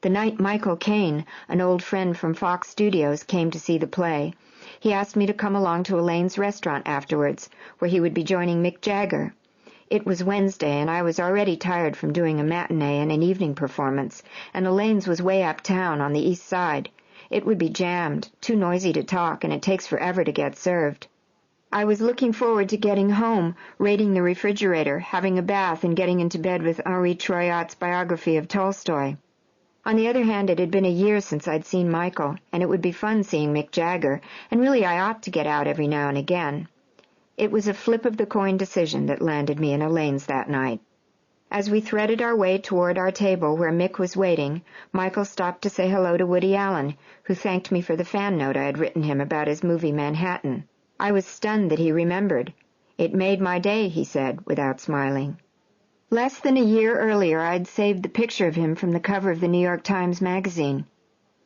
The night Michael Caine, an old friend from Fox Studios, came to see the play, he asked me to come along to Elaine's restaurant afterwards, where he would be joining Mick Jagger. It was Wednesday, and I was already tired from doing a matinee and an evening performance, and Elaine's was way uptown on the east side. It would be jammed, too noisy to talk, and it takes forever to get served. I was looking forward to getting home, raiding the refrigerator, having a bath, and getting into bed with Henri Troyat's biography of Tolstoy. On the other hand, it had been a year since I'd seen Michael, and it would be fun seeing Mick Jagger, and really I ought to get out every now and again. It was a flip-of-the-coin decision that landed me in Elaine's that night. As we threaded our way toward our table where Mick was waiting, Michael stopped to say hello to Woody Allen, who thanked me for the fan note I had written him about his movie Manhattan. I was stunned that he remembered. "It made my day," he said, without smiling. Less than a year earlier, I'd saved the picture of him from the cover of the New York Times magazine.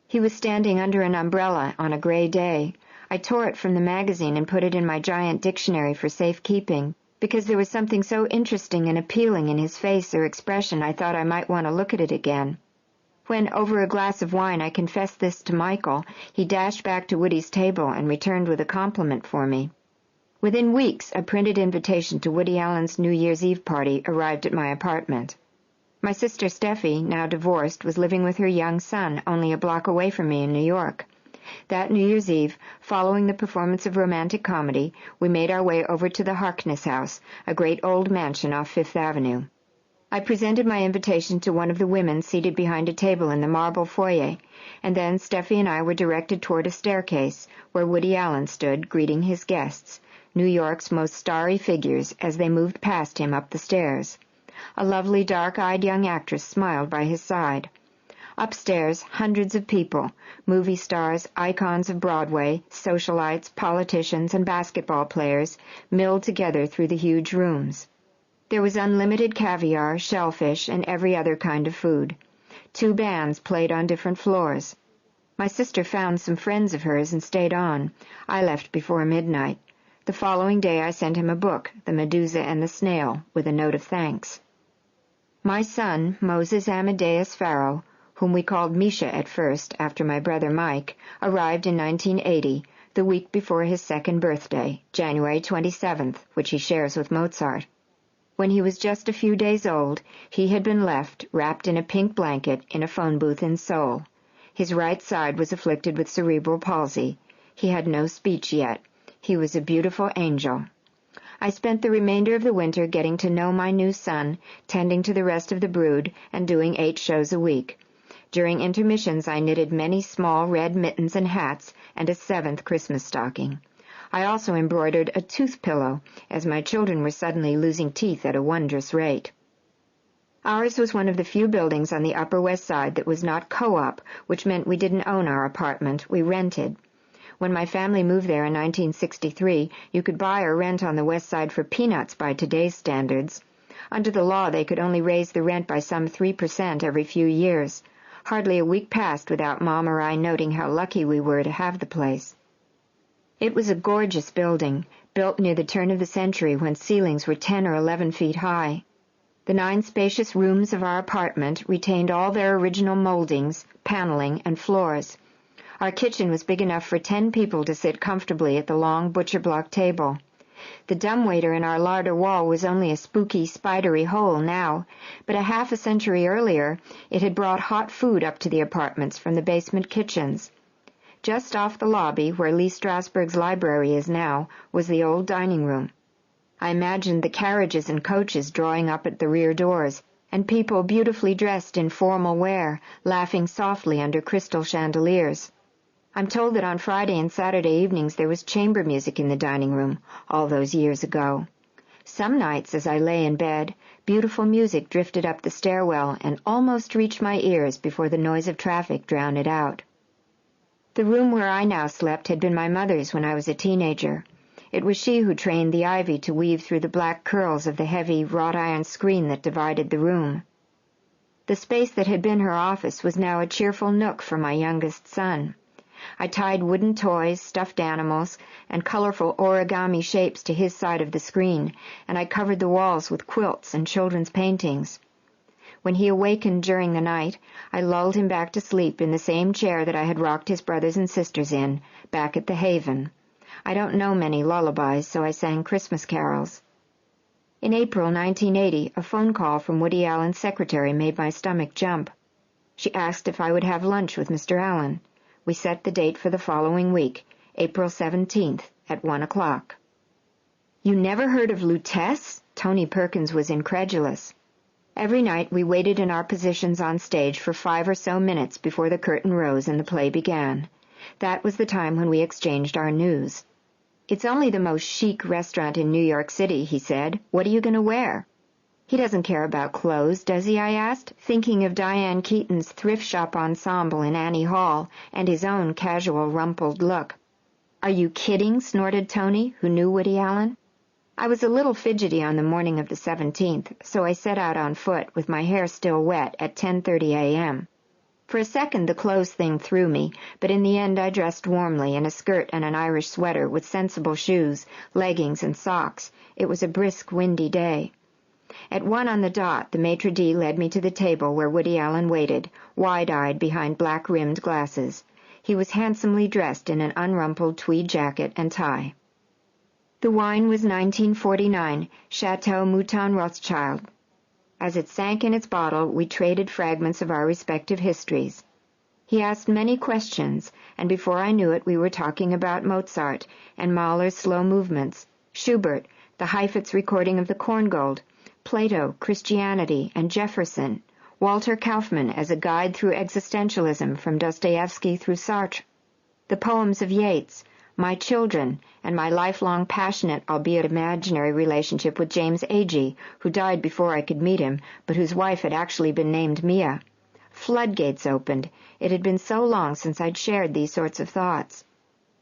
He was standing under an umbrella on a gray day. I tore it from the magazine and put it in my giant dictionary for safekeeping, because there was something so interesting and appealing in his face or expression I thought I might want to look at it again. When, over a glass of wine, I confessed this to Michael, he dashed back to Woody's table and returned with a compliment for me. Within weeks, a printed invitation to Woody Allen's New Year's Eve party arrived at my apartment. My sister Steffi, now divorced, was living with her young son only a block away from me in New York. That New Year's Eve, following the performance of romantic comedy, we made our way over to the Harkness House, a great old mansion off Fifth Avenue. I presented my invitation to one of the women seated behind a table in the marble foyer, and then Steffi and I were directed toward a staircase, where Woody Allen stood, greeting his guests, New York's most starry figures, as they moved past him up the stairs. A lovely, dark-eyed young actress smiled by his side. Upstairs, hundreds of people, movie stars, icons of Broadway, socialites, politicians, and basketball players, milled together through the huge rooms. There was unlimited caviar, shellfish, and every other kind of food. 2 bands played on different floors. My sister found some friends of hers and stayed on. I left before midnight. The following day I sent him a book, The Medusa and the Snail, with a note of thanks. My son, Moses Amadeus Farrow, whom we called Misha at first, after my brother Mike, arrived in 1980, the week before his 2nd birthday, January 27th, which he shares with Mozart. When he was just a few days old, he had been left, wrapped in a pink blanket, in a phone booth in Seoul. His right side was afflicted with cerebral palsy. He had no speech yet. He was a beautiful angel. I spent the remainder of the winter getting to know my new son, tending to the rest of the brood, and doing 8 shows a week. During intermissions, I knitted many small red mittens and hats and a 7th Christmas stocking. I also embroidered a tooth pillow, as my children were suddenly losing teeth at a wondrous rate. Ours was one of the few buildings on the Upper West Side that was not co-op, which meant we didn't own our apartment, we rented. When my family moved there in 1963, you could buy or rent on the West Side for peanuts by today's standards. Under the law, they could only raise the rent by some 3% every few years. Hardly a week passed without Mom or I noting how lucky we were to have the place. It was a gorgeous building, built near the turn of the century when ceilings were 10 or 11 feet high. The 9 spacious rooms of our apartment retained all their original moldings, paneling, and floors. Our kitchen was big enough for 10 people to sit comfortably at the long butcher-block table. The dumbwaiter in our larder wall was only a spooky, spidery hole now, but a half a century earlier it had brought hot food up to the apartments from the basement kitchens. Just off the lobby, where Lee Strasberg's library is now, was the old dining room. I imagined the carriages and coaches drawing up at the rear doors, and people beautifully dressed in formal wear, laughing softly under crystal chandeliers. I'm told that on Friday and Saturday evenings there was chamber music in the dining room, all those years ago. Some nights, as I lay in bed, beautiful music drifted up the stairwell and almost reached my ears before the noise of traffic drowned it out. The room where I now slept had been my mother's when I was a teenager. It was she who trained the ivy to weave through the black curls of the heavy wrought-iron screen that divided the room. The space that had been her office was now a cheerful nook for my youngest son. I tied wooden toys, stuffed animals, and colorful origami shapes to his side of the screen, and I covered the walls with quilts and children's paintings. When he awakened during the night, I lulled him back to sleep in the same chair that I had rocked his brothers and sisters in, back at the Haven. I don't know many lullabies, so I sang Christmas carols. In April 1980, a phone call from Woody Allen's secretary made my stomach jump. She asked if I would have lunch with Mr. Allen. We set the date for the following week, April 17th, at 1 o'clock. "You never heard of Lutece?" Tony Perkins was incredulous. Every night we waited in our positions on stage for 5 or so minutes before the curtain rose and the play began. That was the time when we exchanged our news. "It's only the most chic restaurant in New York City," he said. "What are you going to wear?" "He doesn't care about clothes, does he?" I asked, thinking of Diane Keaton's thrift shop ensemble in Annie Hall and his own casual rumpled look. "Are you kidding?" snorted Tony, who knew Woody Allen. I was a little fidgety on the morning of the 17th, so I set out on foot with my hair still wet at 10:30 a.m. For a second the clothes thing threw me, but in the end I dressed warmly in a skirt and an Irish sweater with sensible shoes, leggings, and socks. It was a brisk, windy day. At 1 on the dot, the maitre d' led me to the table where Woody Allen waited, wide-eyed behind black-rimmed glasses. He was handsomely dressed in an unrumpled tweed jacket and tie. The wine was 1949, Chateau Mouton Rothschild. As it sank in its bottle, we traded fragments of our respective histories. He asked many questions, and before I knew it we were talking about Mozart and Mahler's slow movements, Schubert, the Heifetz recording of the Korngold, Plato, Christianity, and Jefferson, Walter Kaufmann as a guide through existentialism from Dostoevsky through Sartre, the poems of Yeats, my children, and my lifelong passionate, albeit imaginary, relationship with James Agee, who died before I could meet him, but whose wife had actually been named Mia. Floodgates opened. It had been so long since I'd shared these sorts of thoughts.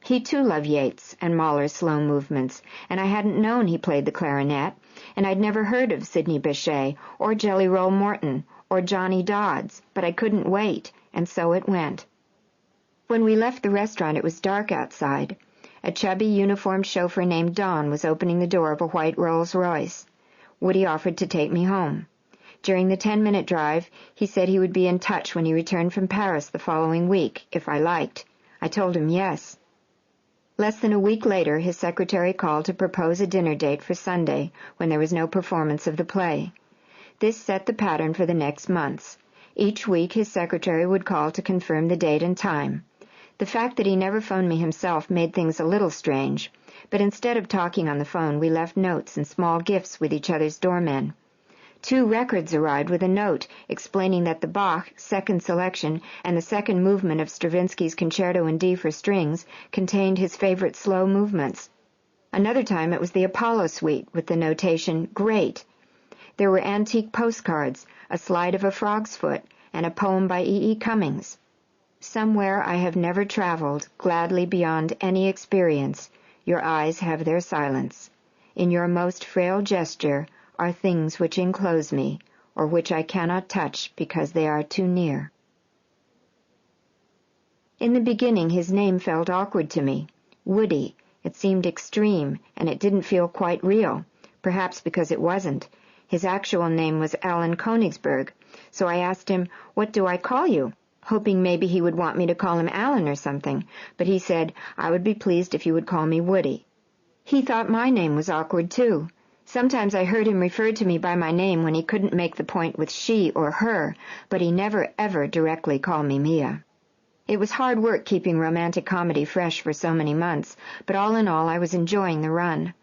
He too loved Yeats and Mahler's slow movements, and I hadn't known he played the clarinet, and I'd never heard of Sidney Bechet, or Jelly Roll Morton, or Johnny Dodds, but I couldn't wait, and so it went. When we left the restaurant it was dark outside. A chubby, uniformed chauffeur named Don was opening the door of a white Rolls-Royce. Woody offered to take me home. During the 10-minute drive, he said he would be in touch when he returned from Paris the following week, if I liked. I told him yes. Less than a week later, his secretary called to propose a dinner date for Sunday, when there was no performance of the play. This set the pattern for the next months. Each week his secretary would call to confirm the date and time. The fact that he never phoned me himself made things a little strange, but instead of talking on the phone, we left notes and small gifts with each other's doormen. 2 records arrived with a note explaining that the Bach second selection and the second movement of Stravinsky's Concerto in D for strings contained his favorite slow movements. Another time it was the Apollo Suite with the notation, "Great." There were antique postcards, a slide of a frog's foot, and a poem by E. E. Cummings. Somewhere I have never traveled, gladly beyond any experience, your eyes have their silence. In your most frail gesture are things which enclose me, or which I cannot touch because they are too near. In the beginning his name felt awkward to me. Woody. It seemed extreme, and it didn't feel quite real, perhaps because it wasn't. His actual name was Alan Königsberg, so I asked him, "What do I call you?" hoping maybe he would want me to call him Alan or something, but he said, "I would be pleased if you would call me Woody." He thought my name was awkward, too. Sometimes I heard him refer to me by my name when he couldn't make the point with she or her, but he never ever directly called me Mia. It was hard work keeping romantic comedy fresh for so many months, but all in all I was enjoying the run.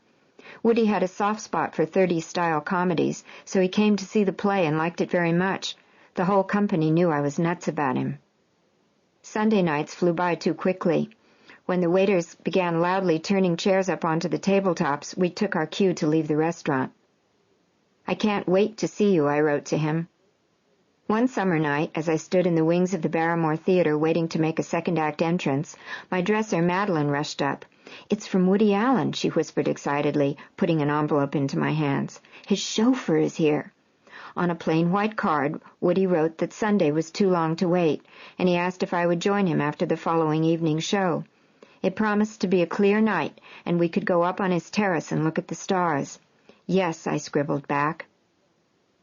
Woody had a soft spot for 30s-style comedies, so he came to see the play and liked it very much. The whole company knew I was nuts about him. Sunday nights flew by too quickly. When the waiters began loudly turning chairs up onto the tabletops, we took our cue to leave the restaurant. "I can't wait to see you," I wrote to him. One summer night, as I stood in the wings of the Barrymore Theater waiting to make a second-act entrance, my dresser, Madeline, rushed up. "It's from Woody Allen," she whispered excitedly, putting an envelope into my hands. "His chauffeur is here." On a plain white card, Woody wrote that Sunday was too long to wait, and he asked if I would join him after the following evening show. It promised to be a clear night, and we could go up on his terrace and look at the stars. "Yes," I scribbled back.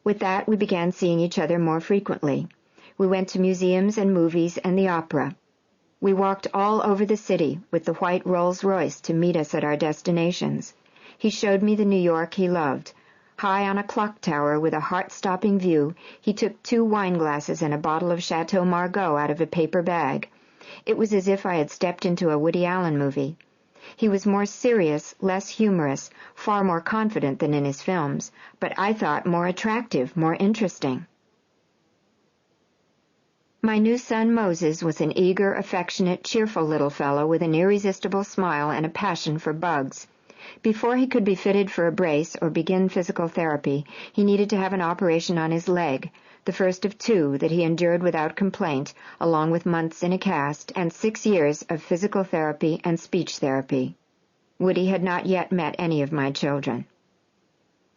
With that, we began seeing each other more frequently. We went to museums and movies and the opera. We walked all over the city with the white Rolls-Royce to meet us at our destinations. He showed me the New York he loved. High on a clock tower with a heart-stopping view, he took 2 wine glasses and a bottle of Chateau Margaux out of a paper bag. It was as if I had stepped into a Woody Allen movie. He was more serious, less humorous, far more confident than in his films, but I thought more attractive, more interesting. My new son Moses was an eager, affectionate, cheerful little fellow with an irresistible smile and a passion for bugs. Before he could be fitted for a brace or begin physical therapy, he needed to have an operation on his leg, the first of 2 that he endured without complaint, along with months in a cast and 6 years of physical therapy and speech therapy. Woody had not yet met any of my children.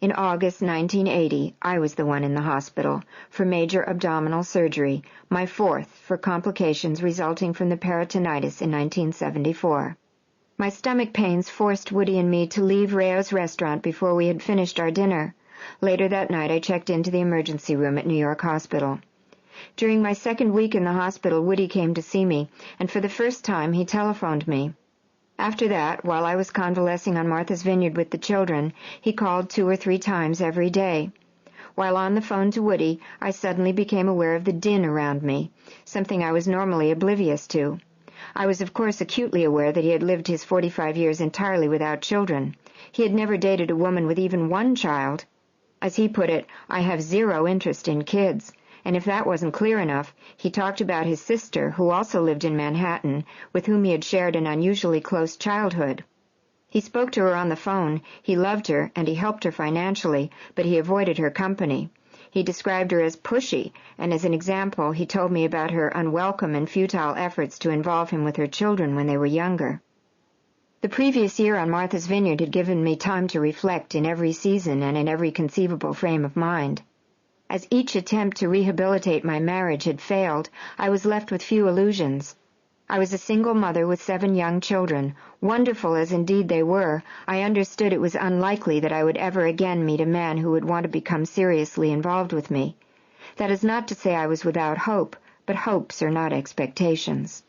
In August 1980, I was the one in the hospital for major abdominal surgery, my 4th for complications resulting from the peritonitis in 1974. My stomach pains forced Woody and me to leave Rayo's restaurant before we had finished our dinner. Later that night, I checked into the emergency room at New York Hospital. During my 2nd week in the hospital, Woody came to see me, and for the first time, he telephoned me. After that, while I was convalescing on Martha's Vineyard with the children, he called 2 or 3 times every day. While on the phone to Woody, I suddenly became aware of the din around me, something I was normally oblivious to. I was, of course, acutely aware that he had lived his 45 years entirely without children. He had never dated a woman with even 1 child. As he put it, I have 0 interest in kids. And if that wasn't clear enough, he talked about his sister, who also lived in Manhattan, with whom he had shared an unusually close childhood. He spoke to her on the phone, he loved her, and he helped her financially, but he avoided her company. He described her as pushy, and as an example, he told me about her unwelcome and futile efforts to involve him with her children when they were younger. The previous year on Martha's Vineyard had given me time to reflect in every season and in every conceivable frame of mind. As each attempt to rehabilitate my marriage had failed, I was left with few illusions. I was a single mother with 7 young children. Wonderful as indeed they were, I understood it was unlikely that I would ever again meet a man who would want to become seriously involved with me. That is not to say I was without hope, but hopes are not expectations.